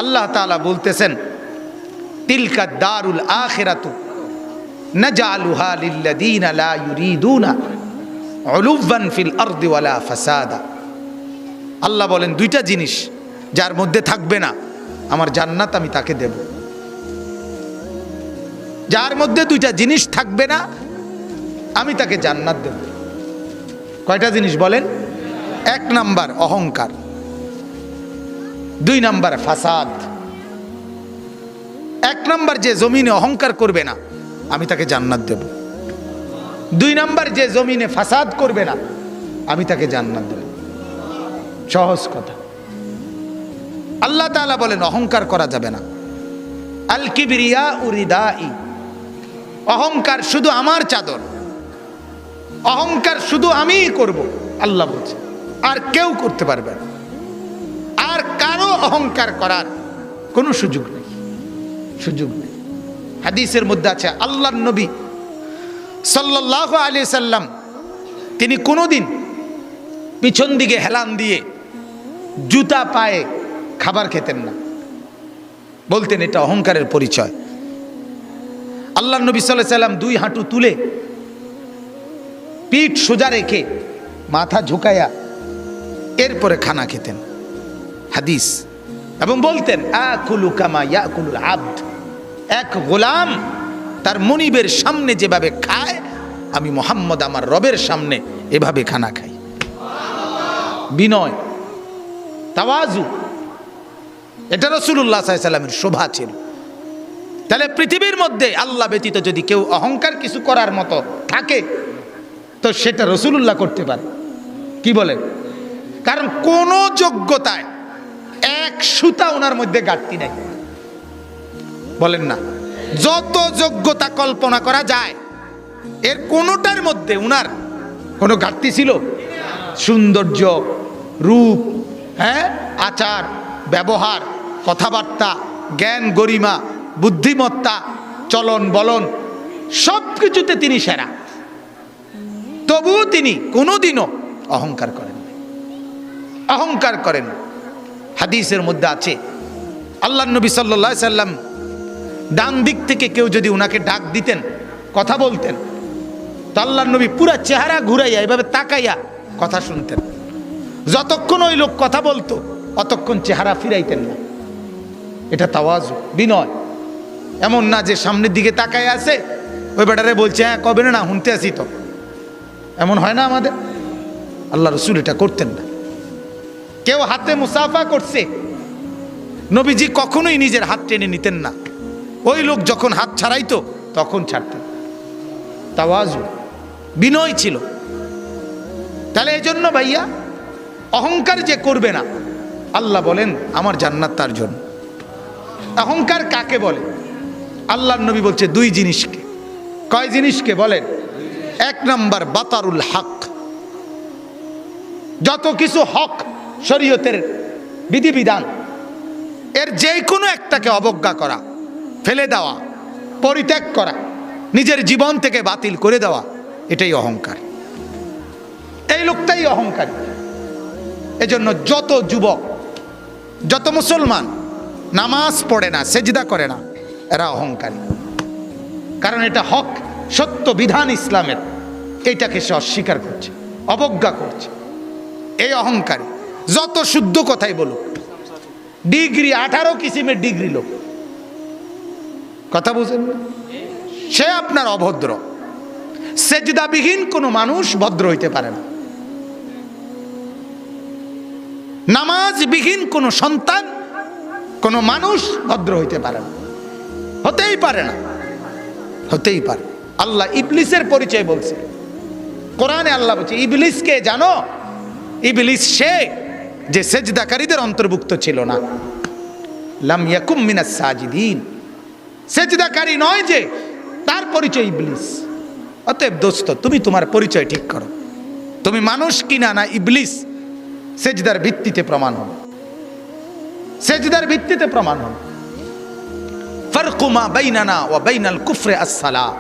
আল্লাহ তাআলা বলতেছেন, তিলকা দারুল আখিরাতু নাজআলুহা লিল্লাযীনা লা ইউরিদুনা উলুওয়ান ফিল আরদি ওয়ালা ফাসাদা। আল্লাহ বলেন, দুইটা জিনিস যার মধ্যে থাকবে না আমার জান্নাত আমি তাকে দেব। যার মধ্যে দুইটা জিনিস থাকবে না আমি তাকে জান্নাত দেব। কয়টা জিনিস বলেন? 1 নাম্বার অহংকার, 2 নাম্বার ফাসাদ। 1 নাম্বার যে জমিনে অহংকার করবে না আমি তাকে জান্নাত দেব। 2 নাম্বার যে জমিনে ফাসাদ করবে না আমি তাকে জান্নাত দেব। সহজ কথা। আল্লাহ তাআলা বলেন অহংকার করা যাবে না। আল কিবরিয়া উরিদাই, অহংকার শুধু আমার চাদর, অহংকার শুধু আমিই করব, আল্লাহ বলছে, আর কেউ করতে পারবে না। আর কারো অহংকার করার কোনো সুযোগ নেই, সুযোগ নেই। হাদিসের মধ্যে আছে আল্লাহর নবী সাল্লাল্লাহু আলাইহি সাল্লাম তিনি কোনোদিন পিছন দিকে হেলান দিয়ে জুতা পায়ে খাবার খেতেন না, বলতেন এটা অহংকারের পরিচয়। আল্লাহর নবী সাল্লাল্লাহু আলাইহি সাল্লাম 2 হাঁটু তুলে পিঠ সোজা রেখে মাথা ঝুঁকায়া এরপরে খানা খেতেন, হাদিস। এবং বলতেন আকুলু কামা ইয়াকুলুল আবদ, এক গোলাম তার মনিবের সামনে যেভাবে খায় আমি মুহাম্মদ আমার রবের সামনে এভাবে খানা খাই। বিনয়, তাওয়াজু, এটা রাসূলুল্লাহ সাল্লাল্লাহু আলাইহি সাল্লামের শোভা ছিল। তাহলে পৃথিবীর মধ্যে আল্লাহ ব্যতীত যদি কেউ অহংকার কিছু করার মতো থাকে তো সেটা রাসূলুল্লাহ করতে পারে। কি বলেন? কারণ কোন যোগ্যতায় 1 সুতা ওনার মধ্যে ঘাটতি নাই, বলেন না? যত যোগ্যতা কল্পনা করা যায় এর কোনোটার মধ্যে উনার কোনো ঘাটতি ছিল? সৌন্দর্য, রূপ, আচার ব্যবহার, কথাবার্তা, জ্ঞান গরিমা, বুদ্ধিমত্তা, চলন বলন সব কিছুতে তিনি সেরা। তবুও তিনি কোনোদিনও অহংকার করেন, অহংকার করেন। হাদিসের মধ্যে আছে আল্লাহর নবী সাল্লাল্লাহু আলাইহি সাল্লাম ডান দিক থেকে কেউ যদি উনাকে ডাক দিতেন, কথা বলতেন, তো আল্লাহর নবী পুরা চেহারা ঘুরাইয়া এভাবে তাকাইয়া কথা শুনতেন। যতক্ষণ ওই লোক কথা বলতো অতক্ষণ চেহারা ফিরাইতেন না। এটা তাওয়াজু, বিনয়। এমন না যে সামনের দিকে তাকাই আছে ওই বেটারে বলছে হ্যাঁ কবে না শুনতে আসি, তো এমন হয় না আমাদের। আল্লাহ রাসূল এটা করতেন না। কেউ হাতে মুসাফা করছে, নবীজি কখনোই নিজের হাত টেনে নিতেন না। ওই লোক যখন হাত ছাড়াইতো তখন ছাড়তেন। তাওয়াজু, বিনয় ছিল। তাহলে এই জন্য ভাইয়া অহংকার যে করবে না আল্লাহ বলেন আমার জান্নাত তার জন্য। অহংকার কাকে বলে? আল্লাহর নবী বলছে 2 জিনিসকে। কয় জিনিসকে বলেন? 1 নাম্বার বাতারুল হক, যত কিছু হক শরীয়তের বিধিবিধান এর যে কোনো একটাকে অবজ্ঞা করা, ফেলে দেওয়া, পরিত্যাগ করা, নিজের জীবন থেকে বাতিল করে দেওয়া, এটাই অহংকার। এই লোকটাই অহংকারী। এজন্য যত যুবক, যত মুসলমান নামাজ পড়ে না, সেজদা করে না, এরা অহংকারী। কারণ এটা হক, সত্য বিধান ইসলামের, এইটাকে সে অস্বীকার করছে, অবজ্ঞা করছে। এই অহংকারী যত শুদ্ধ কথাই বলুক, ডিগ্রি 18 কিসিমের ডিগ্রি লোক, কথা বুঝেন, সে আপনার অভদ্র। সেজদাবিহীন কোনো মানুষ ভদ্র হইতে পারে না। নামাজবিহীন কোনো সন্তান, কোনো মানুষ ভদ্র হইতে পারে না, হতেই পারে না, হতেই পারে। আল্লাহ ইবলিসের পরিচয় বলছে কোরআনে। আল্লাহ বলছে ইবলিসকে জানো? ইবলিস সে যে সেজদাকারীদের অন্তর্ভুক্ত ছিল না। লাম ইয়াকুম মিনাস সাজিদিন, সেজদাকারী নয় যে, তার পরিচয় ইবলিস। অতএব দোস্ত, তুমি তোমার পরিচয় ঠিক করো। তুমি মানুষ কিনা না ইবলিস, সেজদার ভিত্তিতে প্রমাণ হবে, সেজদার ভিত্তিতে প্রমাণ হবে। ফারকু মা বাইনানা ওয়া বাইনাল কুফরি আস-সালাহ।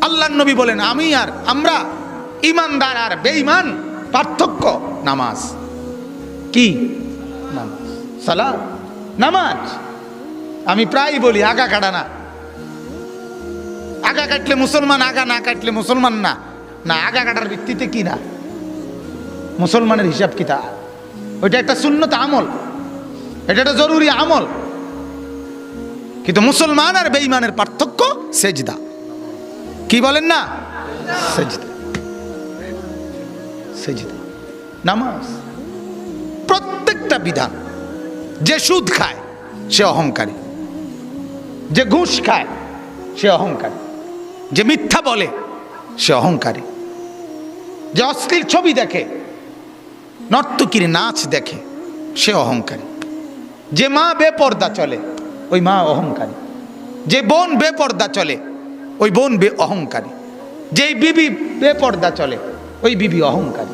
আল্লাহর নবী বলেন আমি আর আমরা, ঈমানদার আর বেঈমান পার্থক্য নামাজ। কি নামাজ? সালাত। নামাজ। আমি প্রায় বলি আগা কাটা না, আগা কাটলে মুসলমান, আগা না কাটলে মুসলমান না। না, আগা কাটার ভিত্তিতে কি না মুসলমানের হিসাব কিতাব। ওইটা একটা সুন্নত আমল, এটা একটা জরুরি আমল। কিন্তু মুসলমান আর বেঈমানের পার্থক্য সেজদা। কি বলেন না? সেজদা, সেজদা, নামাজ। প্রত্যেকটা বিধান। যে সুদ খায় সে অহংকারী, যে ঘুষ খায় সে অহংকারী, যে মিথ্যা বলে সে অহংকারী, যে অশ্লীল ছবি দেখে, নর্তকীর নাচ দেখে সে অহংকারী, যে মা বেপর্দা চলে ওই মা অহংকারী, যে বোন বেপর্দা চলে ওই বোন অহংকারী, যে বিবি বেপর্দা চলে ওই বিবি অহংকারী,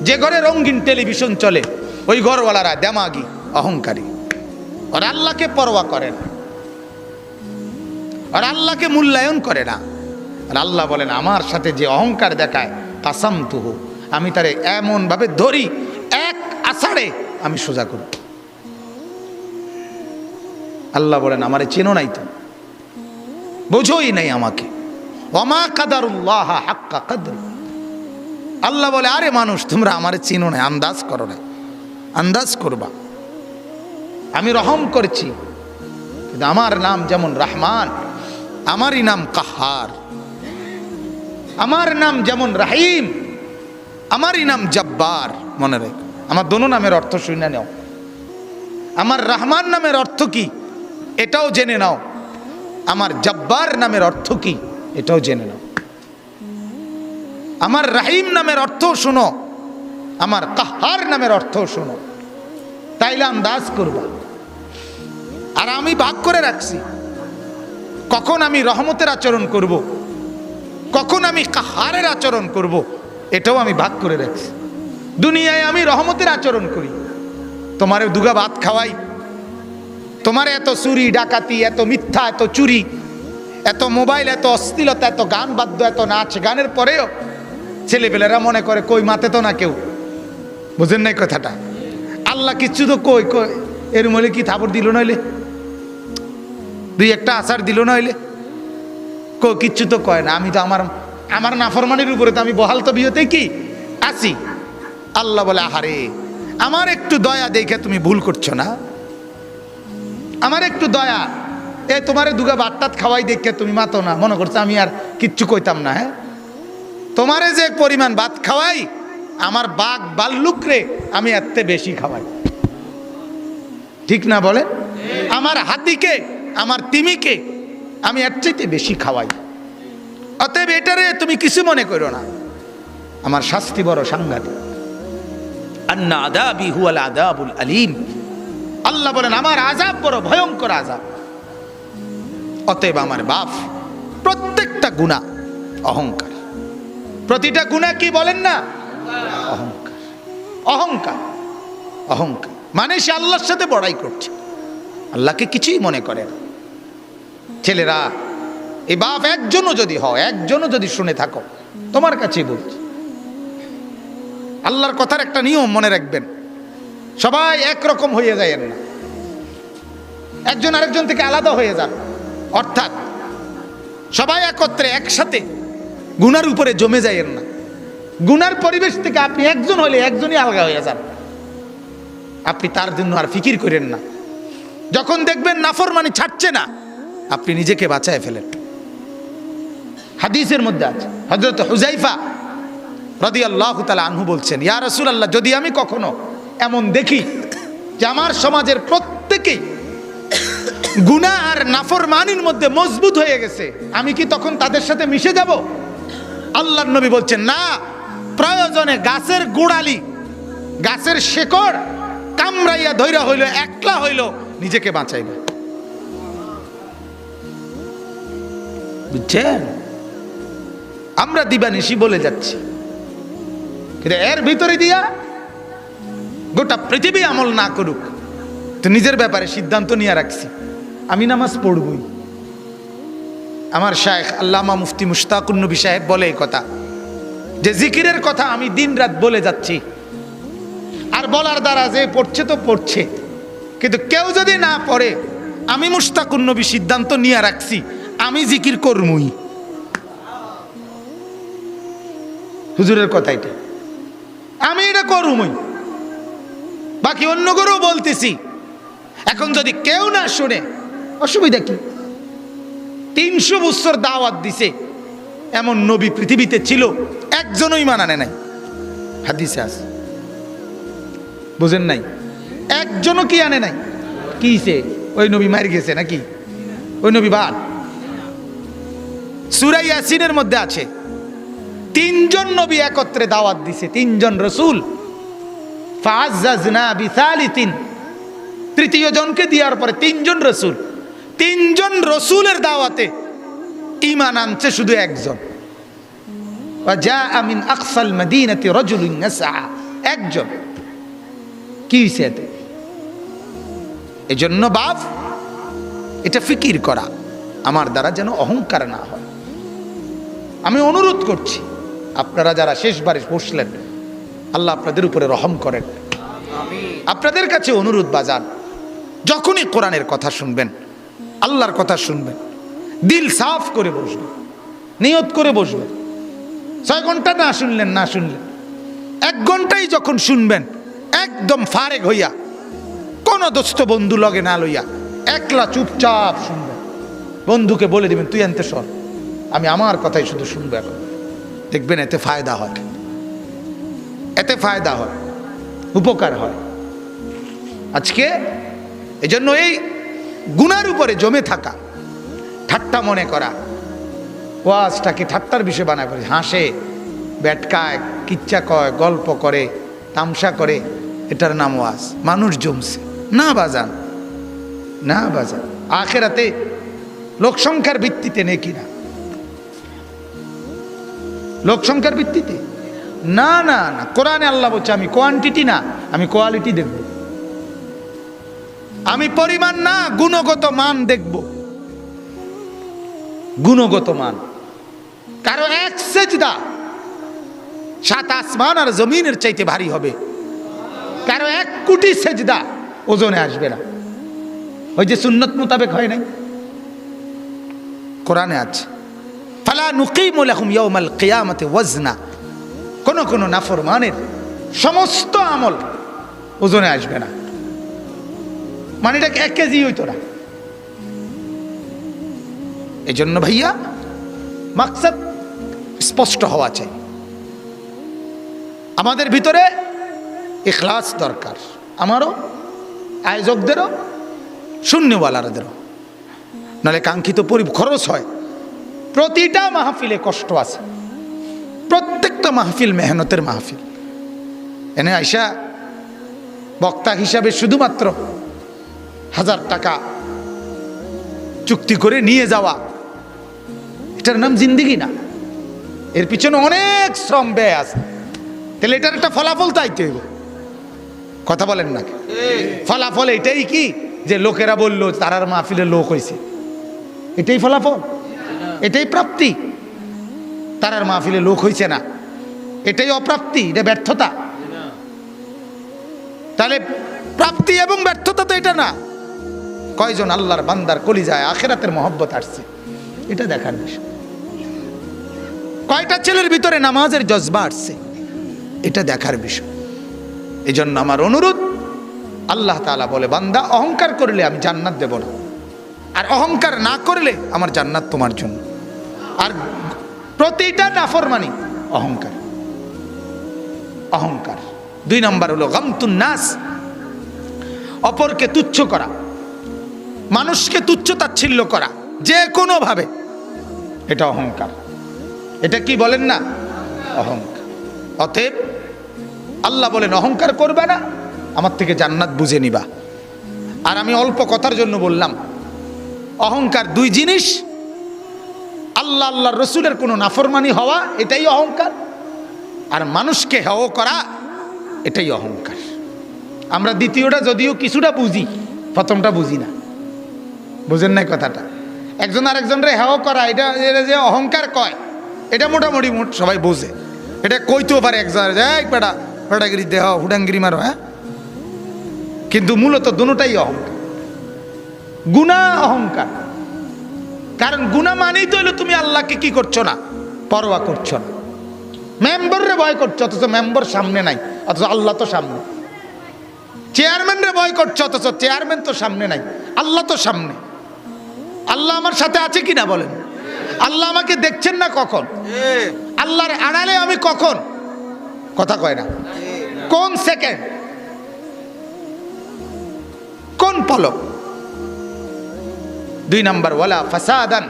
যে ঘরে রঙিন টেলিভিশন চলে ওই ঘরওয়ালারা দেমাগি অহংকারী। আর আল্লাহকে পরোয়া করে না, আর আল্লাহকে মূল্যায়ন করে না। আর আল্লাহ বলেন আমার সাথে যে অহংকার দেখায় কাসাম তুহু, আমি তারে এমন ভাবে ধরি এক আষাঢ়ে আমি সোজা করি। আল্লাহ বলেন আমারে চেনো নাই, তো বোঝোই নাই আমাকে। ওমা কাদারুল্লাহ হাক্কা কদর। আল্লাহ বলে আরে মানুষ তোমরা আমারে চিনো না, আন্দাজ করো না, আন্দাজ করবা। আমি রহম করছি, কিন্তু আমার নাম যেমন রহমান, আমারই নাম কাহার। আমার নাম যেমন রাহিম, আমারই নাম জব্বার। মনে রেখ, আমার দোনো নামের অর্থ শুনে নাও। আমার রহমান নামের অর্থ কি এটাও জেনে নাও, আমার জব্বার নামের অর্থ কি এটাও জেনে নাও। আমার রাহিম নামের অর্থও শোনো, আমার কাহার নামের অর্থও শোনো, তাইলে আন্দাজ করবা। আর আমি ভাগ করে রাখছি কখন আমি রহমতের আচরণ করব, কখন আমি কাহারের আচরণ করব, এটাও আমি ভাগ করে রাখছি। দুনিয়ায় আমি রহমতের আচরণ করি, তোমারে দুগা ভাত খাওয়াই, তোমার এত চুরি ডাকাতি, এত মিথ্যা, এত চুরি, এত মোবাইল, এত অশ্লীলতা, এত গান বাদ্য, এত নাচ গানের পরেও ছেলেপেলেরা মনে করে কই মাতে তো না কেউ। বুঝেন নাই কথাটা? আল্লাহ কিচ্ছু তো কই কই এর মলে কি থাপড় দিল নইলে, দুই একটা আচার দিল নইলে, কিচ্ছু তো কয় না। আমি তো আমার নাফরমানির উপরে তো আমি বহাল তো বিয়েতে কি আছি। আল্লাহ বলে আহারে আমার একটু দয়া দেখে তুমি ভুল করছো না, আমার একটু দয়া, এ তোমারে দুগা ভাত খাওয়াই দেখে তুমি মাতো না, মনে করছো আমি আর কিচ্ছু কইতাম না। হ্যাঁ, তোমারে যে পরিমাণ ভাত খাওয়াই আমার বাঘ বাল্লুকরে আমি এত বেশি খাওয়াই, ঠিক না বলে? আমার হাতিকে, আমার তিমিকে আমি এর চাইতে বেশি খাওয়াই। অতএব এটারে তুমি কিছু মনে করো না, আমার শাস্তি বড় সাংঘাতিক। আন্না আযাবি হুয়াল আযাবুল আলীম। আল্লাহ বলেন আমার আযাব বড় ভয়ঙ্কর আযাব। অতএব আমার বাপ প্রত্যেকটা গুনাহ অহংকার, প্রতিটা গুনাহ কি বলেন না? অহংকার, অহংকার, অহংকার। মানে সে আল্লাহর সাথে বড়াই করছে, আল্লাহকে কিছুই মনে করে না। ছেলেরা, এই বাপ একজনও যদি হয়, একজনও যদি শুনে থাকো, তোমার কাছেই বলছি, আল্লাহর কথার একটা নিয়ম মনে রাখবেন, সবাই একরকম হয়ে যায় না, একজন আরেকজন থেকে আলাদা হয়ে যান। অর্থাৎ সবাই একত্রে একসাথে গুনার উপরে জমে যায় না। গুনার পরিবেশ থেকে আপনি একজন হলে একজনই আলাদা হয়ে যান, আপনি তার জন্য আর ফিকির করেন না। যখন দেখবেন নাফরমানি ছাড়ছে না, আপনি নিজেকে বাঁচায় ফেলেন। হাদিসের মধ্যে আছে, হযরত হুযায়ফা রাদিয়াল্লাহু তাআলা আনহু বলছেন, ইয়া রাসূলুল্লাহ, যদি আমি কখনো এমন দেখি যে আমার সমাজের প্রত্যেকেই গুনাহ আর নাফরমানির মধ্যে মজবুত হয়ে গেছে, আমি কি তখন তাদের সাথে মিশে যাব? আল্লাহর নবী বলছেন, না, প্রয়োজনে গাছের গোড়ালি, গাছের শেকড় কামড়াইয়া ধইরা হইল, একলা হইল, নিজেকে বাঁচাইবে। বুঝছেন? আমরা দিবানিশি বলে যাচ্ছি, কিন্তু এর ভিতরে দিয়া গোটা পৃথিবী আমল না করুক, তো নিজের ব্যাপারে সিদ্ধান্ত নিয়ে রাখছি আমি নামাজ পড়বই। আমার শায়েখ আল্লামা মুফতি মুশতাকুন নবী সাহেব বলে এই কথা, যে জিকিরের কথা আমি দিন রাত বলে যাচ্ছি, আর বলার দ্বারা যে পড়ছে তো পড়ছে, কিন্তু কেউ যদি না পড়ে, আমি মুশতাকুন নবী সিদ্ধান্ত নিয়ে রাখছি আমি জিকির করমুই। হুজুরের কথা এটা, আমি এটা করমুই, বাকি অন্য করেও বলতেছি। এখন যদি কেউ না শুনে অসুবিধা কি? 300 বছর দাওয়াত দিছে, এমন নবী পৃথিবীতে ছিল একজনও ঈমান আনে নাই। হাদিসে আছে, বুঝেন নাই? একজনও কি আনে নাই? কিছে ওই নবী মার গেছে নাকি? ওই নবী বাদ। সূরা ইয়াসিনের মধ্যে আছে 3জন নবী একত্রে দাওয়াত দিছে, 3জন রাসূল। ফাআযাযনা বিসালিতিন, তৃতীয় জনকে দেওয়ার পরে 3জন রাসূল, 3জন রাসূলের দাওয়াতে ঈমান আনছে শুধু একজন। ওয়াজাআ মিন আকসাল মাদিনাতি রাজুলুন ইয়াসআ, একজন। কি হইছে এতে? এজন্য বাপ, এটা ফিকির করা আমার দ্বারা যেন অহংকার না হয়। আমি অনুরোধ করছি, আপনারা যারা শেষবারে বসলেন, আল্লাহ আপনাদের উপরে রহম করেন। আপনাদের কাছে অনুরোধ বাজান, যখনই কোরআনের কথা শুনবেন, আল্লাহর কথা শুনবেন, দিল সাফ করে বসবেন, নিয়ত করে বসবেন। 6 ঘন্টা না শুনলেন, 1 ঘন্টাই যখন শুনবেন, একদম ফারেক হইয়া, কোনো দোস্ত বন্ধু লগে না লইয়া, একলা চুপচাপ শুনবেন। বন্ধুকে বলে দিবেন, তুই আনতে সর, আমি আমার কথাই শুধু শুনবো। এখন দেখবেন এতে ফায়দা হয়, এতে ফায়দা হয়, উপকার হয়। আজকে এজন্য এই গুনার উপরে জমে থাকা, ঠাট্টা মনে করা, ওয়াজটাকে ঠাট্টার বিষয় বানায় করে, হাসে, ব্যাটকায়, কিচ্ছা কয়, গল্প করে, তামসা করে, এটার নাম ওয়াজ। মানুষ জমছে না বাজান, না বাজান। আখেরাতে লোকসংখ্যার ভিত্তিতে নেকি না, লোকসংখ্যার ভিত্তিতে না, না না। কোরআনে আল্লাহ বলছে আমি কোয়ান্টিটি না, আমি কোয়ালিটি দেখব। আমি পরিমাণ না, গুণগত মান দেখব, গুণগত মান। কারো এক সেজদা 7 আসমান আর জমিনের চাইতে ভারী হবে, কারো 1 কোটি সেজদা ওজনে আসবে না। ওই যে সুন্নত মোতাবেক হয় নাই, কোরআনে আছে, ফালা নুকিমু লাহুম ইয়াউমাল কিয়ামাতি ওয়াজনা। কোন কোন নাফরমানের সমস্ত আমল ওজনে আসবে না, মানে এটা 1 কেজি হইতো না। এই জন্য ভাইয়া মাকসাদ স্পষ্ট হওয়া চাই। আমাদের ভিতরে ইখলাস দরকার, আমারও, আয়োজকদেরও, শূন্যওয়ালাদেরও, নাহলে কাঙ্ক্ষিত খরচ হয়। প্রতিটা মাহফিলে কষ্ট আছে, প্রত্যেকটা মাহফিল মেহনতের মাহফিল। এনে আইসা বক্তা হিসাবে শুধুমাত্র 1000 টাকা চুক্তি করে নিয়ে যাওয়া, এটার নাম জিন্দেগি না। এর পিছনে অনেক শ্রম ব্যয় আছে। তাহলে এটার একটা ফলাফল চাইতে হইব, কথা বলেন না? ফলাফল এটাই কি যে লোকেরা বললো তারার মাহফিলে লোক হয়েছে, এটাই ফলাফল, এটাই প্রাপ্তি? তারার মাহফিলে লোক হয়েছে না, এটাই অপ্রাপ্তি, এটা ব্যর্থতা। তাহলে প্রাপ্তি এবং ব্যর্থতা তো এটা না। কয়জন আল্লাহর বান্দার কলিজায় আখিরাতের মহব্বত আসছে, এটা দেখার বিষয়। কয়টা ছেলের ভিতরে নামাজের জজবা আসছে, এটা দেখার বিষয়। এই জন্য আমার অনুরোধ, আল্লাহ তাআলা বলে, বান্দা অহংকার করলে আমি জান্নাত দেব না, আর অহংকার না করলে আমার জান্নাত তোমার জন্য। আর প্রতিটা নাফরমানি অহংকার, অহংকার। 2 নম্বর হলো গামতুন নাস, অপরকে তুচ্ছ করা, মানুষকে তুচ্ছ তাচ্ছিল্য করা যে কোনো ভাবে, এটা অহংকার। এটা কি বলেন না? অহংকার। অতএব আল্লাহ বলেন অহংকার করবে না, আমার থেকে জান্নাত বুঝে নিবা। আর আমি অল্প কথার জন্য বললাম, অহংকার 2 জিনিস। আল্লাহ আল্লাহর রসুলের কোনো নাফরমানি হওয়া, এটাই অহংকার। আর মানুষকে হেয় করা, এটাই অহংকার। আমরা দ্বিতীয়টা যদিও কিছুটা বুঝি, প্রথমটা বুঝি না। বুঝেন নাই কথাটা? একজন আরেকজনরে হেয় করা, এটা যে অহংকার কয়, এটা মোটামুটি সবাই বোঝে। এটা কইতেও পারে একজন, বেটা বেটাগিরি দেহ হুডাঙ্গিরি মারো, হ্যাঁ কিন্তু মূলত দুটোটাই অহংকার। গুনাহ অহংকার, কারণ গুনাহ মানেই তো হলো তুমি আল্লাহকে কি করছো না, পরোয়া করছো না। মেম্বাররে ভয় করছো অথচ মেম্বার সামনে নাই, অথচ আল্লাহ তো সামনে। চেয়ারম্যানরে ভয় করছো অথচ চেয়ারম্যান তো সামনে নাই, আল্লাহ তো সামনে। আল্লাহ আমার সাথে আছে কিনা বলেন? আল্লাহ আমাকে দেখছেন না কখন? আল্লাহর আড়ালে আমি কখন? কথা কয় না। কোন সেকেন্ড, কোন পলক? 2 নাম্বার, ওয়ালা ফাসাদান।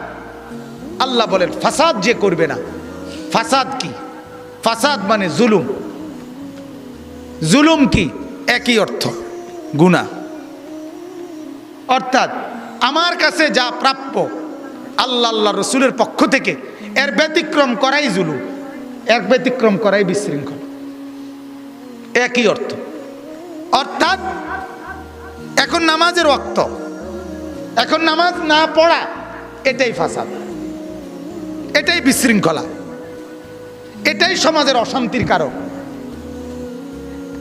আল্লাহ বলেন ফাসাদ যে করবে না। ফাসাদ কি? ফাসাদ মানে জুলুম। জুলুম কি? একই অর্থ, গুনাহ। অর্থাৎ আমার কাছে যা প্রাপ্য আল্লাহ আল্লাহ রসুলের পক্ষ থেকে, এর ব্যতিক্রম করাই জুলুম, এর ব্যতিক্রম করাই বিশৃঙ্খল। একই অর্থ। অর্থাৎ এখন নামাজের ওয়াক্ত, এখন নামাজ না পড়া, এটাই ফাসাদ, এটাই বিশৃঙ্খলা, এটাই সমাজের অশান্তির কারণ।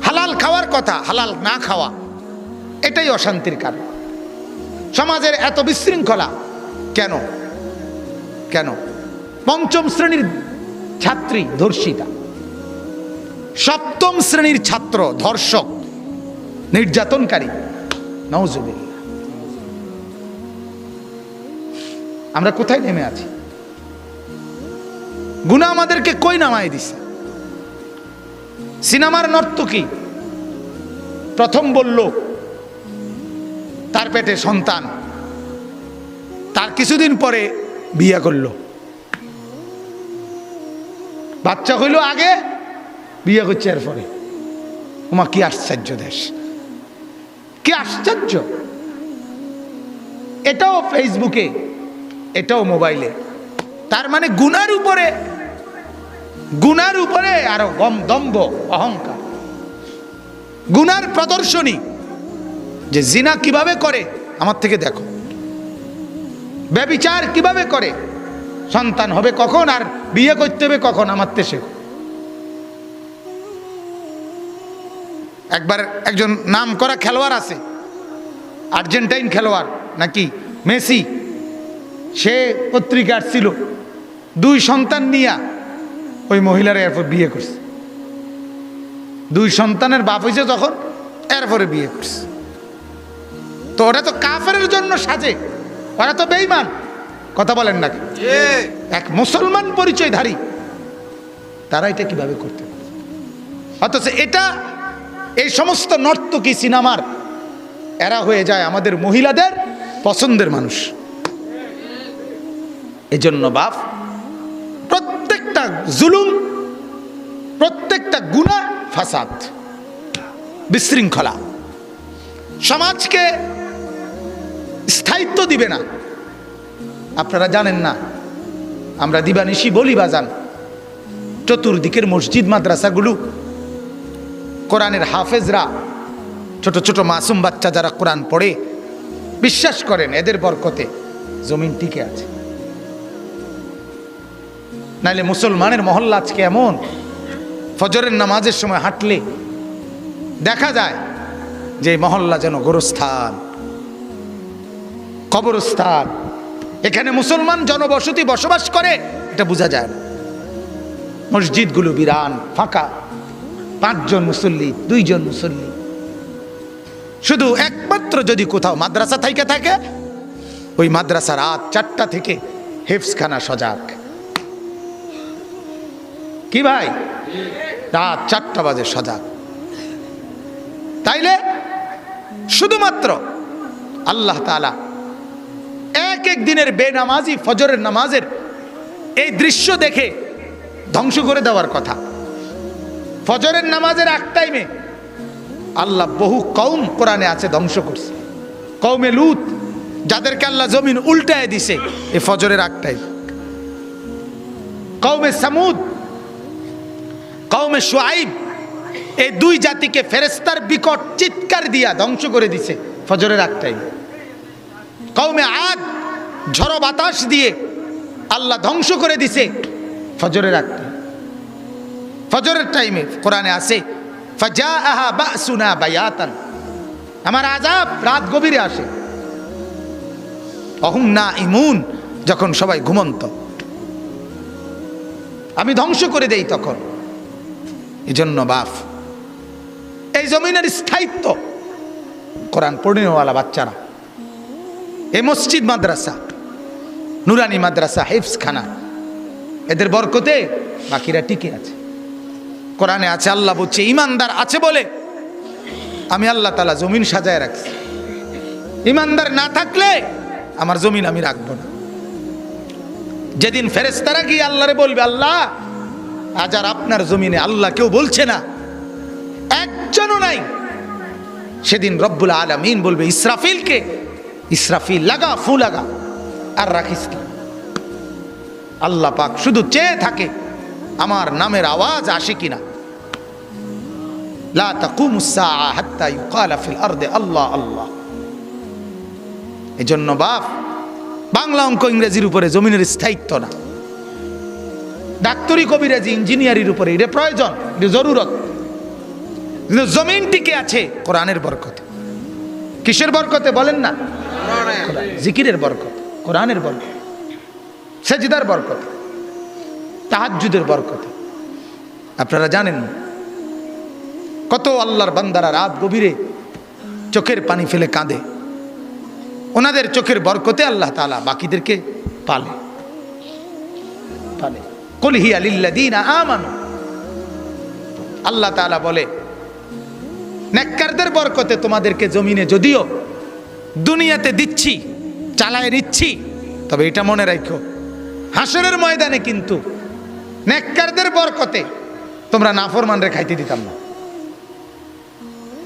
হালাল খাওয়ার কথা, হালাল না খাওয়া, এটাই অশান্তির কারণ। সমাজের এত বিশৃঙ্খলা কেন? কেন? 5ম শ্রেণীর ছাত্রী ধর্ষিতা, 7ম শ্রেণীর ছাত্র ধর্ষক, নির্যাতনকারী। নাউজুবিল্লাহ। আমরা কোথায় নেমে আছি? গুনাহ আমাদেরকে কই নামায় দিছে? সিনেমার নর্তকী প্রথম বলল তার পেটে সন্তান, তার কিছুদিন পরে বিয়ে করল, বাচ্চা হইল আগে, বিয়ে করছে এরপরে। ওমা কি আশ্চর্য দেশ, কি আশ্চর্য! এটাও ফেসবুকে, এটাও মোবাইলে। তার মানে গুনার উপরে আরো দম্ভ, অহংকার, গুনার প্রদর্শনী। যে জিনা কিভাবে করে আমার থেকে দেখো, ব্যভিচার কিভাবে করে, সন্তান হবে কখন আর বিয়ে করতে হবে কখন আমার দেশে। একবার একজন নাম করা খেলোয়াড় আছে, আর্জেন্টাইন খেলোয়াড় নাকি মেসি, সে পত্রিকা আসছিল, 2 সন্তান নিয়ে ওই মহিলার এরপর বিয়ে করছে। 2 সন্তানের বাপ হয়েছে যখন, এরপরে বিয়ে করছে। তো ওরা তো কাফেরের জন্য সাজে, ওরা তো বেঈমান। কথা বলেন নাকি? এক মুসলমান পরিচয়ধারী তারা এটা কিভাবে করতে পারে? অথচ এটা, এই সমস্ত নর্তকী সিনেমার এরা হয়ে যায় আমাদের মহিলাদের পছন্দের মানুষ। এজন্য বাপ, প্রত্যেকটা জুলুম, প্রত্যেকটা গুনাহ ফাসাদ, বিশৃঙ্খলা, সমাজকে স্থায়িত্ব দিবে না। আপনারা জানেন না, আমরা দিবানিশি বলি বাজান, চতুর্দিকের মসজিদ মাদ্রাসাগুলো, কোরআনের হাফেজরা, ছোট ছোট মাসুম বাচ্চা যারা কোরআন পড়ে, বিশ্বাস করেন এদের বরকতে জমিন টিকে আছে। নাইলে মুসলমানের মহল্লা আজকে এমন, ফজরের নামাজের সময় হাঁটলে দেখা যায় যে মহল্লা যেন গোরস্থান, কবরস্থান। এখানে মুসলমান জনবসতি বসবাস করে এটা বোঝা যায় না। মসজিদগুলো বিরান ফাঁকা, 5 জন মুসল্লি, 2 জন মুসল্লি। শুধু একমাত্র যদি কোথাও মাদ্রাসা থাকে, ওই মাদ্রাসা রাত 4টা থেকে হেফজখানা সজাগ। কি ভাই? রাত 4টা বাজে সজাগ। তাইলে শুধুমাত্র আল্লাহ তাআলা এক দিনের বেনামাজি ফজরের নামাজের এই দৃশ্য দেখে ধ্বংস করে দেওয়ার কথা। ফজরের নামাজের এক টাইমে আল্লাহ বহু কওম কোরআনে আছে ধ্বংস করছে। কওমে লূত, যাদেরকে আল্লাহ জমিন উল্টায় দিছে এই ফজরের এক টাইম। কওমে সামুদ, কওমে শুআইব, এই 2 জাতিকে ফেরেশতার বিকট চিৎকার দিয়া ধ্বংস করে দিছে ফজরের এক টাইম। কওমে আদ, ঝড়ো বাতাস দিয়ে আল্লাহ ধ্বংস করে দিছে ফজরের এক টাইম। ফজরের টাইমে কোরআনে আছে ফাজাআহা বাসুনা বায়াতান, আমার আযাব রাত গভীরে আসে। অহুম না ইমুন, যখন সবাই ঘুমন্ত, আমি ধ্বংস করে দেই তখন। এই জন্য বাপ, এই জমিনের স্থায়িত্ব কোরআন পড়নেওয়ালা বাচ্চারা, এই মসজিদ মাদ্রাসা, নুরানি মাদ্রাসা, হিফজখানা, এদের বরকতে বাকিরা টিকে আছে। কোরআনে আছে, আল্লাহ বলছে ইমানদার আছে বলে আমি আল্লাহ তাআলা জমিন সাজায় রাখছি। ইমানদার না থাকলে আমার জমিন আমি রাখবো না। যেদিন ফেরেশতারা গিয়ে আল্লাহরে বলবে, আল্লাহ আজ আর আপনার জমিনে আল্লাহ কেউ বলছে না, একজনও নাই, সেদিন রব্বুল আলামিন বলবে ইসরাফিলকে, ইসরাফিল লাগা ফু লাগা আর রাখিস না। আল্লাহ পাক শুধু চেয়ে থাকে আমার নামের আওয়াজ আসে কিনা। লা তাকুমুস সাআ হাত্তা ইউকালা ফিল আরদি আল্লাহ আল্লাহ। এজন্য বাপ, বাংলা অঙ্ক ইংরেজির উপরে জমিনের স্থায়িত্ব না। ডাক্তারি কবিরাজি ইঞ্জিনিয়ারির উপরে এটা প্রয়োজন, এটা জরুরত। কিন্তু জমিন টিকে আছে কোরআনের বরকতে। কিসের বরকতে বলেন না? জিকিরের বরকত, কোরআনের বরকত, সেজদার বরকত, তাহাজ্জুদের বরকত। আপনারা জানেন কত আল্লাহর বান্দারা রাত গভীরে চোখের পানি ফেলে কাঁদে। ওনাদের চোখের বরকতে আল্লাহ তাআলা বাকিদেরকে পালে পালে। কুল হিয়া লিল্লাযীনা আমানু, আল্লাহ তাআলা বলে নেককারদের বরকতে তোমাদেরকে জমিনে যদিও দুনিয়াতে দিচ্ছি, চালায় নিচ্ছি, তবে এটা মনে রাখো হাসরের ময়দানে কিন্তু নেককারদের বরকতে তোমরা নাফরমানরে খাইতে দিতাম না।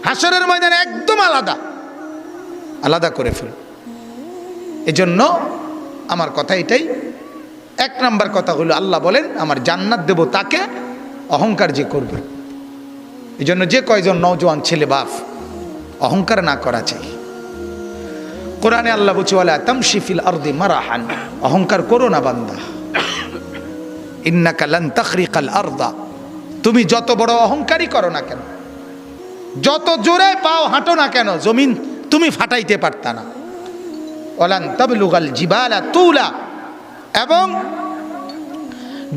হাসরের ময়দানে একদম আলাদা আলাদা করে ফেল। এজন্য আমার কথা এটাই, এক নাম্বার কথা হলো আল্লাহ বলেন আমার জান্নাত দেব তাকে অহংকার যে করবে। এই জন্য যে কয়জন নওজোয়ান ছেলে বাপ অহংকার না করা চাই। কোরআনে আল্লাহ বলছে ওয়ালা তামশি ফিল আরদি মারাহান, অহংকার করো না বান্দা। ইন্নাকা লান তাখরিকাল আরদা, তুমি যত বড় অহংকারই করো না কেন, যত জোরে পাও হাঁটো না কেন, জমিন তুমি ফাটাইতে পারতা না। ওয়ালান তাবলুগাল জিবালা তুলা, এবং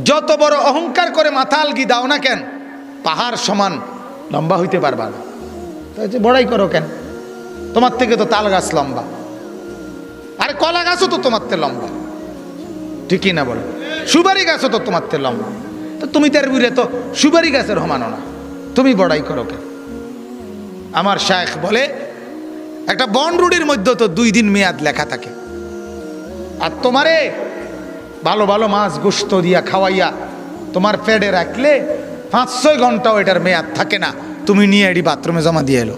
যত বড় অহংকার করে মাথা আলগি দাও না কেন, পাহাড় সমান লম্বা হইতে পারবা না। বড়াই করো কেন? তোমার থেকে তো তাল গাছ লম্বা, আরে কলা গাছও তো তোমার থেকে লম্বা, ঠিকই না বলো? সুপারি গাছও তো তোমার থেকে লম্বা, তো তুমি তার বুড়ে তো সুপারি গাছের সমানও না, তুমি বড়াই করো কেন? আমার শায়েখ বলে একটা বনরুডির মধ্যে তো 2 দিন মেয়াদ লেখা থাকে, আর তোমারে ভালো ভালো মাছ গোস্ত দিয়া খাওয়াইয়া তোমার পেটে রাখলে 5-6 ঘন্টাও এটার মেয়াদ থাকে না, তুমি নিয়ে এটি বাথরুমে জমা দিয়ে এলো।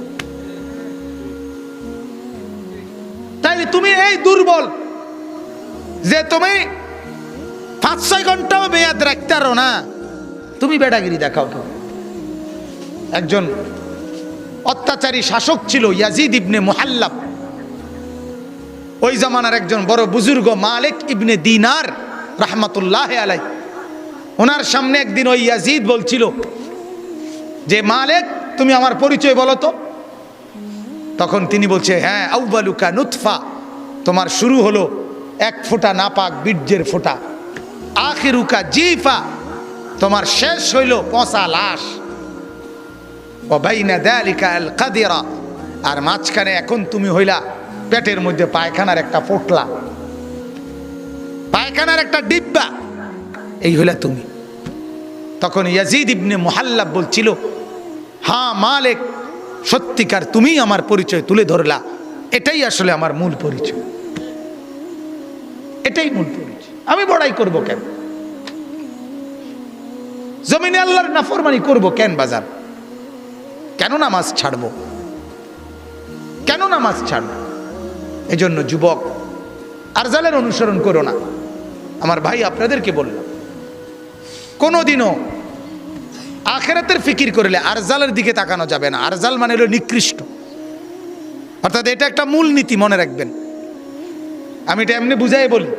তাইলে তুমি এই দুর্বল যে তুমি 5-6 ঘন্টাও মেয়াদ রাখতে পারো না, তুমি বেড়াগিরি দেখাও তো। একজন অত্যাচারী শাসক ছিল ইয়াজিদ ইবনে মুহাল্লাব, ওই জামানার একজন বড় বুজুর্গ মালিক ইবনে দিনার রাহমাতুল্লাহ আলাইহি। ওনার সামনে একদিন ওই ইয়াজিদ বলছিল যে মালিক তুমি আমার পরিচয় বলো তো। তখন তিনি বলছে হ্যাঁ, আউয়ালুকা নুতফা, তোমার শুরু হলো 1 ফোঁটা নাপাক বীর্যের ফোঁটা, আখিরুকা জিফা, তোমার শেষ হইল পচা লাশ, ওয়া বাইনা যালিকা আল কাদিরা, আর মাঝখানে এখন তুমি হইলা পেটের মধ্যে পায়খানার একটা পোটলা, পায়খানার একটা ডিব্বা, এই হইলা তুমি। তখন ইয়াজিদ ইবনে মুহাল্লাব বলছিল হ্যাঁ মালিক, সত্যিকার তুমি আমার পরিচয় তুলে ধরলা, এটাই আসলে আমার মূল পরিচয়, এটাই মূল পরিচয়। আমি বড়াই করব কেন? জমিনে আল্লাহর নাফরমানি করব কেন? বাজার কেন নামাজ ছাড়বো? কেন নামাজ ছাড়বো? এজন্য যুবক আরজালের অনুসরণ করো না। আমার ভাই আপনাদেরকে বললাম, কোনোদিনও আখিরাতের ফিকির করলে আরজালের দিকে তাকানো যাবে না। আরজাল মানে হলো নিকৃষ্ট, অর্থাৎ এটা একটা মূল নীতি, মনে রাখবেন। আমি এটা এমনি বুঝাই বলি।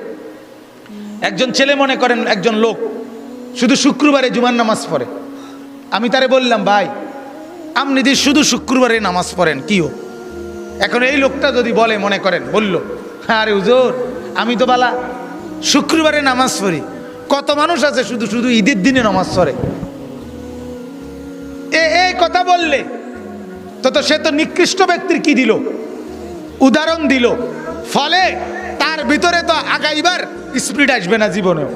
একজন ছেলে মনে করেন একজন লোক শুধু শুক্রবারে জুমার নামাজ পড়ে, আমি তারে বললাম ভাই আপনি যদি শুধু শুক্রবারে নামাজ পড়েন কি এখন এই লোকটা যদি বলে, মনে করেন বলল, আরে হুজুর আমি তো বালা শুক্রবারে নামাজ পড়ি, কত মানুষ আছে শুধু শুধু ঈদের দিনে নামাজ পড়ে, এই কথা বললে তো সে তো নিকৃষ্ট ব্যক্তির কি দিল, উদাহরণ দিল। ফলে তার ভিতরে তো আগাইবার স্পিরিট আসবে না জীবনেও,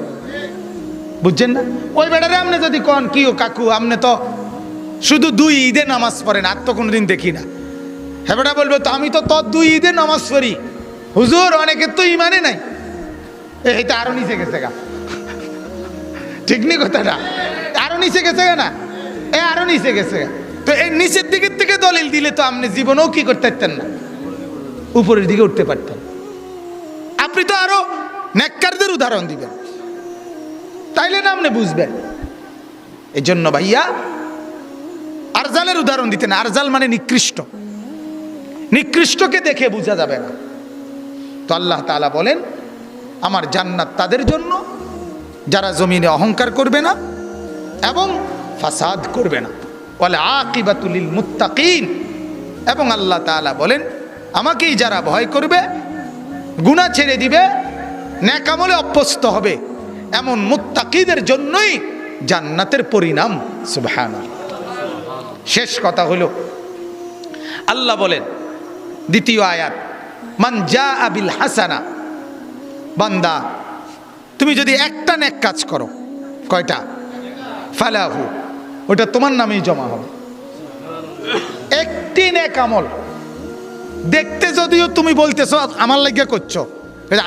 বুঝছেন না? ওই বেটারে আপনি যদি কন, কি ও কাকু আপনি তো শুধু 2 ঈদে নামাজ পড়েন, আর তো কোনোদিন দেখি না, হ্যাঁ বেটা বলবে তো আমি তো 2 ঈদে নামাজ পড়ি হুজুর, অনেকের তো ইমানে নাই, এইটা আরো নিচে গেছে গা, ঠিক নি কথাটা? আরো নিচে গেছে না, আরো নিচে গেছে। তো এই নিচের দিকের থেকে দলিল দিলে তো আপনি জীবনেও কি করতে পারতেন না, উপরের দিকে উঠতে পারতেন। আপনি তো আরো নেককারদের উদাহরণ দিবেন, তাইলে না আপনি বুঝবেন। এই জন্য ভাইয়া আরজালের উদাহরণ দিতেন। আরজাল মানে নিকৃষ্ট, নিকৃষ্টকে দেখে বোঝা যাবে না। তো আল্লাহ তাআলা বলেন, আমার জান্নাত তাদের জন্য যারা জমিনে অহংকার করবে না এবং ফাসাদ করবে না, ওয়াল আকিবাতুল লিল মুত্তাকিন। এবং আল্লাহ তাআলা বলেন, আমাকেই যারা ভয় করবে, গুনাহ ছেড়ে দিবে, নেক আমলে অভ্যস্ত হবে, এমন মুত্তাকিদের জন্যই জান্নাতের পরিণাম। সুবহানাল্লাহ। শেষ কথা হলো, আল্লাহ বলেন দ্বিতীয় আয়াত, মান জাআ বিল হাসানা, বান্দা তুমি যদি একটা নেক কাজ করো, কয়টা? ফালাহু, ওটা তোমার নামেই জমা হবে। একটি নেক আমল দেখতে যদিও তুমি বলতেছো আমার লাগিয়া করছো,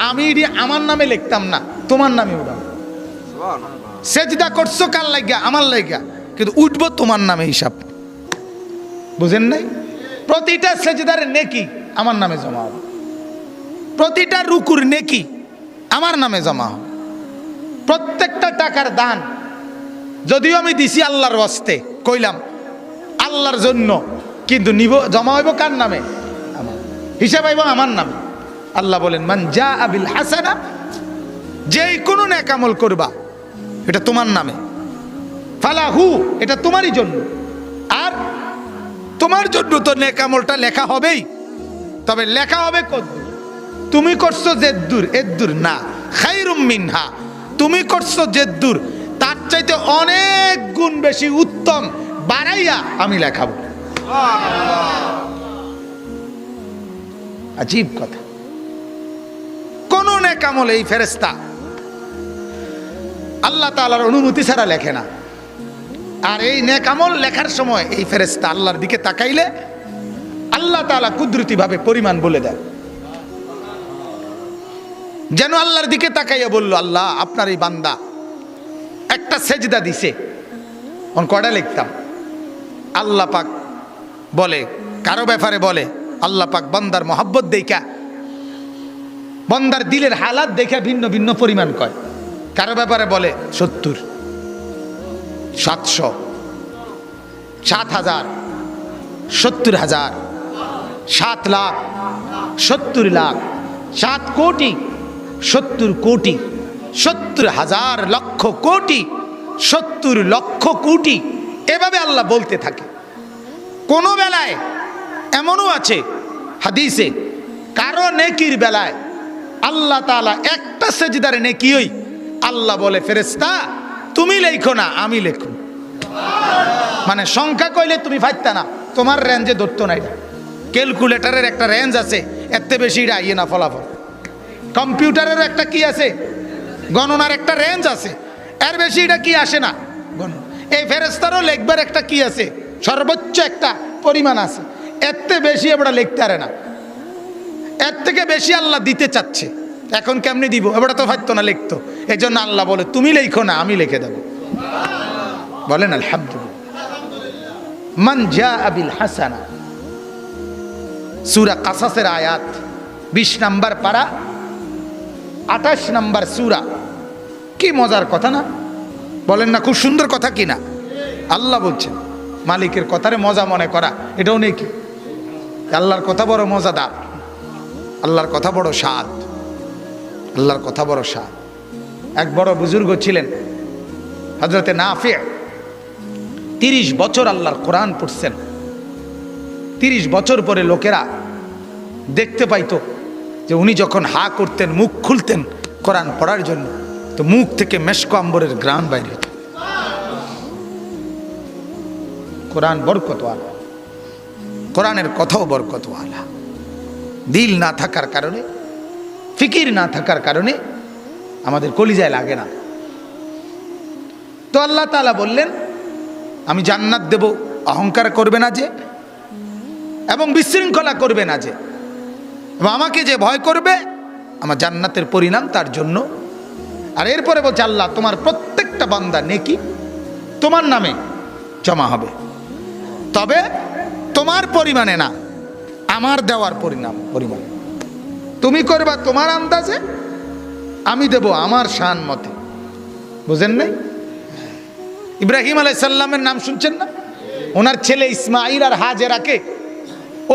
আমি এটি আমার নামে লিখতাম না, তোমার নামে উঠাবো। সেজদা করছো কার লাগিয়া? আমার লাগিয়া, কিন্তু উঠবো তোমার নামে হিসাব। বুঝেন নাই? প্রতিটা সেজদার নেকি আমার নামে জমা হবে, প্রতিটা রুকুর নেকি আমার নামে জমা হবে, প্রত্যেকটা টাকার দান যদিও আমি দিছি আল্লাহর ওয়াস্তে, কইলাম আল্লাহর জন্য, কিন্তু নিব জমা হইব কার নামে? আমার। হিসাব হইব আমার নামে। আল্লাহ বলেন, মান জাআ বিল হাসানা, যেই কোনো নেক আমল করবা এটা তোমার নামে, ফালাহু, এটা তোমারই জন্য। আর তোমার জন্য তো নেক আমলটা লেখা হবেই, তবে লেখা হবে কদ্দুর? তুমি করছো জেদ্দুর, এদ্দুর না, খায়রুম মিনহা, তুমি করছো জেদ্দুর, তার চাইতে অনেক গুণ বেশি উত্তম বাড়াইয়া আমি লেখাবো। আজীব কথা। কোন নেক আমল এই ফেরেশতা আল্লাহ তাআলার অনুমতি ছাড়া লেখে না। আর এই নেক আমল লেখার সময় এই ফেরেশতা আল্লাহর দিকে তাকাইলে আল্লাহ তাআলা কুদরতি ভাবে পরিমাণ বলে দেয়, যেন আল্লাহর দিকে তাকাইয়া বলল, আল্লাহ আপনার এই বান্দা একটা সেজদা দিছে, অন কয়টা লিখতাম? আল্লাহ পাক বলে, কারো ব্যাপারে বলে আল্লাহ পাক বান্দার মহব্বত দেখা, বান্দার দিলের হালাত দেখা ভিন্ন ভিন্ন পরিমাণ কয়। কারো ব্যাপারে বলে 70, 700, 7,000, 70,000, 7 লাখ, 70 লাখ, 7 কোটি, 70 কোটি, 70,000 লক্ষ কোটি, 70 লক্ষ কোটি, এভাবে আল্লাহ বলতে থাকে। কোন বেলায় এমনও আছে হাদিসে, কারো নেকির বেলায় আল্লাহ তাআলা একটা সেজদার নেকিই আল্লাহ বলে, ফেরেশতা তুমি লেখো না, আমি লেখো। মানে সংখ্যা কইলে তুমি পাইতা না, তোমার রেঞ্জে ধরতো না। এটা ক্যালকুলেটরের একটা রেঞ্জ আছে, এত বেশি এটা আইয়ে না ফলাফল। কম্পিউটারের একটা কি আছে, গণনার একটা রেঞ্জ আছে, এর বেশি এটা কি আসে না গণনা। এই ফেরেশতারও লেখবার একটা কি আছে, সর্বোচ্চ একটা পরিমাণ আছে, এত বেশি এবারে লিখতে পারে না। এর থেকে বেশি আল্লাহ দিতে চাচ্ছে, এখন কেমনি দিব? এবারে তো পারতো না লিখতো, এই জন্য আল্লাহ বলে তুমি লেখো না, আমি লিখে দেব। বলেন আলহামদুলিল্লাহ। মান জাআ বিল হাসানা, সূরা কাসাসের আয়াত 20 নম্বর পারা, 28 নম্বর সূরা। কি মজার কথা না? বলেন না খুব সুন্দর কথা কি না? আল্লাহ বলছেন, মালিকের কথারে মজা মনে করা এটাও নেই কি? আল্লাহর কথা বড় মজাদার, আল্লাহর কথা বড় স্বাদ, আল্লাহর কথা বড় স্বাদ। এক বড় বুজুর্গ ছিলেন হযরতে নাফি, 30 বছর আল্লাহর কোরআন পড়ছেন। 30 বছর পরে লোকেরা দেখতে পাইতো যে উনি যখন হা করতেন, মুখ খুলতেন কোরআন পড়ার জন্য, তো মুখ থেকে মেশক আম্বরের ঘ্রাণ বাইরে হতো। কোরআন বরকতওয়ালা, কোরআনের কথাও বরকতওয়ালা। দিল না থাকার কারণে, ফিকির না থাকার কারণে আমাদের কলিজায় লাগে না। তো আল্লাহ তাআলা বললেন আমি জান্নাত দেব, অহংকার করবে না যে, এবং বিশৃঙ্খলা করবে না যে, এবং আমাকে যে ভয় করবে আমার জান্নাতের পরিণাম তার জন্য। আর এরপরে বলছে আল্লাহ তোমার প্রত্যেকটা বান্দা নেকি তোমার নামে জমা হবে, তবে তোমার পরিমাণে না, আমার দেওয়ার পরিমাণ। তুমি করবা তোমার আন্দাজে, আমি দেব আমার শান মতে। বুঝেন নাই? ইব্রাহিম আলাইহিস সালামের নাম শুনছেন না? ওনার ছেলে ইসমাইল আর হাজেরাকে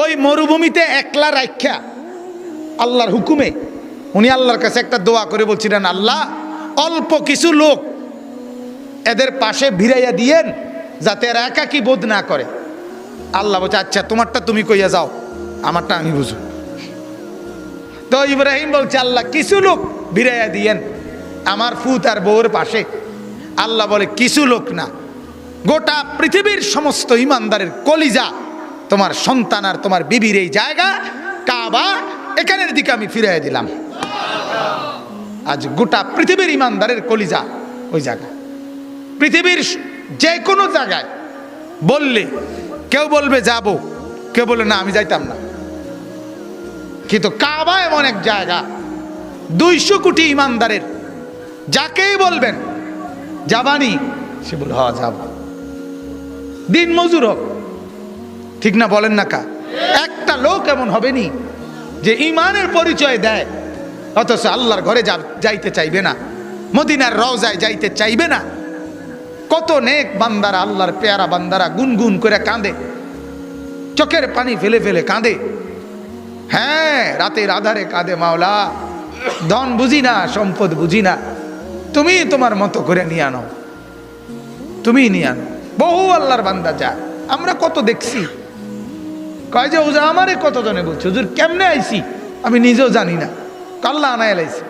ওই মরুভূমিতে একলা রাখা আল্লাহর হুকুমে উনি আল্লাহর কাছে একটা দোয়া করে বলছিলেন, আল্লাহ অল্প কিছু লোক এদের পাশে ভিড়াইয়া দিয়েন যাতে এরা একাকী বোধ না করে। আল্লাহ বলছে আচ্ছা তোমারটা তুমি কইয়া যাও, আমারটা আমি বুঝু। তো ইব্রাহিম বলছে আল্লাহ কিছু লোক ভিড়াইয়া দিয়েন আমার ফুত আর বউর পাশে। আল্লাহ বলে কিছু লোক না, গোটা পৃথিবীর সমস্ত ইমানদারের কলিজা তোমার সন্তান আর তোমার বিবির এই জায়গা কাবা, এখানের দিকে আমি ফিরাইয়া দিলাম। আজ গোটা পৃথিবীর ইমানদারের কলিজা ওই জায়গা। পৃথিবীর যে কোনো জায়গায় বললে কেউ বলবে যাব, কেউ বলবে না আমি যাইতাম না। কিন্তু কাবা এমন এক জায়গা 200 কোটি ইমানদারের, যাকেই বলবেন যাবানি, সে বলে হ্যাঁ যাব। দিন মজুর হোক, ঠিক না বলেন না কা? একটা লোক এমন হবে নি যে ইমানের পরিচয় দেয় অথচ আল্লাহর ঘরে যাইতে চাইবে না, মদিনার রওজায় যাইতে চাইবে না। কত নেক বান্দারা, আল্লাহর পেয়ারা বান্দারা গুনগুন করে কাঁদে, চোখের পানি ফেলে ফেলে কাঁদে। হ্যাঁ, রাতের আধারে কাঁদে, মাওলা ধন বুঝি না, সম্পদ বুঝি না, তুমি তোমার মতো করে নিয়ে আনো, তুমি নিয়ে আনো। বহু আল্লাহর বান্দা যায়, আমরা কত দেখছি। কয় যে হুজুর আমারে কতজনে বলছে, হুজুর কেমনে আইছি আমি নিজেও জানি না, আল্লাহ আনায় লাইছি।